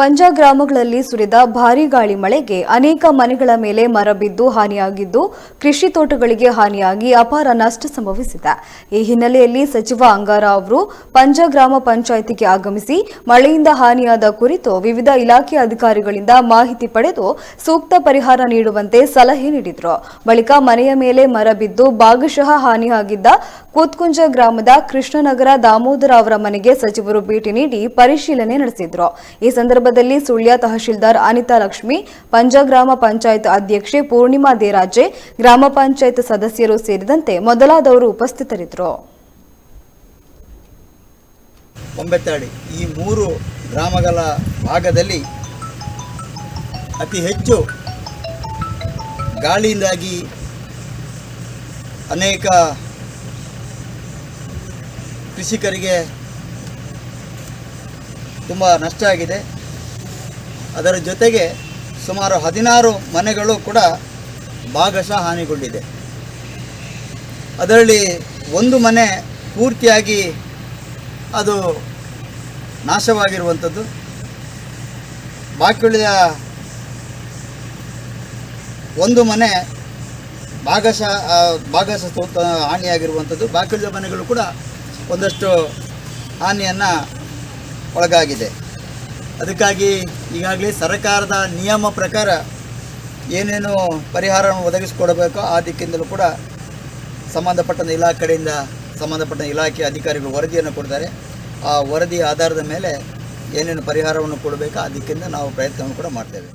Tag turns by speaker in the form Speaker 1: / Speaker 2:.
Speaker 1: ಪಂಜಾ ಗ್ರಾಮಗಳಲ್ಲಿ ಸುರಿದ ಭಾರೀ ಗಾಳಿ ಮಳೆಗೆ ಅನೇಕ ಮನೆಗಳ ಮೇಲೆ ಮರ ಬಿದ್ದು ಹಾನಿಯಾಗಿದ್ದು, ಕೃಷಿ ತೋಟಗಳಿಗೆ ಹಾನಿಯಾಗಿ ಅಪಾರ ನಷ್ಟ ಸಂಭವಿಸಿದೆ. ಈ ಹಿನ್ನೆಲೆಯಲ್ಲಿ ಸಚಿವ ಅಂಗಾರ ಅವರು ಪಂಜಾ ಗ್ರಾಮ ಪಂಚಾಯಿತಿಗೆ ಆಗಮಿಸಿ ಮಳೆಯಿಂದ ಹಾನಿಯಾದ ಕುರಿತು ವಿವಿಧ ಇಲಾಖೆ ಅಧಿಕಾರಿಗಳಿಂದ ಮಾಹಿತಿ ಪಡೆದು ಸೂಕ್ತ ಪರಿಹಾರ ನೀಡುವಂತೆ ಸಲಹೆ ನೀಡಿದರು. ಬಳಿಕ ಮನೆಯ ಮೇಲೆ ಮರ ಬಿದ್ದು ಭಾಗಶಃ ಹಾನಿಯಾಗಿದ್ದ ಕೂತ್ಕುಂಜ ಗ್ರಾಮದ ಕೃಷ್ಣನಗರ ದಾಮೋದರ ಅವರ ಮನೆಗೆ ಸಚಿವರು ಭೇಟಿ ನೀಡಿ ಪರಿಶೀಲನೆ ನಡೆಸಿದರು. ಈ ಸಂದರ್ಭದಲ್ಲಿ ಸುಳ್ಯ ತಹಶೀಲ್ದಾರ್ ಅನಿತಾ ಲಕ್ಷ್ಮಿ, ಪಂಜಾ ಗ್ರಾಮ ಪಂಚಾಯತ್ ಅಧ್ಯಕ್ಷೆ ಪೂರ್ಣಿಮಾ ದೇರಾಜೆ, ಗ್ರಾಮ ಪಂಚಾಯತ್ ಸದಸ್ಯರು ಸೇರಿದಂತೆ ಮೊದಲಾದವರು ಉಪಸ್ಥಿತರಿದ್ದರು.
Speaker 2: ಒಂಬೆತ್ತಾಡಿ ಈ 3 ಗ್ರಾಮಗಳ ಭಾಗದಲ್ಲಿ ಅತಿ ಹೆಚ್ಚು ಗಾಳಿಯಿಂದಾಗಿ ಅನೇಕ ಕೃಷಿಕರಿಗೆ ತುಂಬ ನಷ್ಟ ಆಗಿದೆ. ಅದರ ಜೊತೆಗೆ ಸುಮಾರು 16 ಮನೆಗಳು ಕೂಡ ಭಾಗಶಃ ಹಾನಿಗೊಂಡಿದೆ. ಅದರಲ್ಲಿ ಒಂದು ಮನೆ ಪೂರ್ತಿಯಾಗಿ ಅದು ನಾಶವಾಗಿರುವಂಥದ್ದು, ಬಾಕಿ ಉಳಿದ ಒಂದು ಮನೆ ಭಾಗಶಃ ಹಾನಿಯಾಗಿರುವಂಥದ್ದು. ಬಾಕಿ ಉಳಿದ ಮನೆಗಳು ಕೂಡ ಒಂದಷ್ಟು ಹಾನಿಯನ್ನು ಒಳಗಾಗಿದೆ. ಅದಕ್ಕಾಗಿ ಈಗಾಗಲೇ ಸರ್ಕಾರದ ನಿಯಮ ಪ್ರಕಾರ ಏನೇನು ಪರಿಹಾರವನ್ನು ಒದಗಿಸಿಕೊಡಬೇಕೋ ಆ ದಿಕ್ಕಿಂದಲೂ ಕೂಡ ಸಂಬಂಧಪಟ್ಟ ಇಲಾಖೆ ಅಧಿಕಾರಿಗಳು ವರದಿಯನ್ನು ಕೊಡ್ತಾರೆ. ಆ ವರದಿಯ ಆಧಾರದ ಮೇಲೆ ಏನೇನು ಪರಿಹಾರವನ್ನು ಕೊಡಬೇಕೋ ಆ ದಿಕ್ಕಿಂದ ನಾವು ಪ್ರಯತ್ನವನ್ನು ಕೂಡ ಮಾಡ್ತೇವೆ.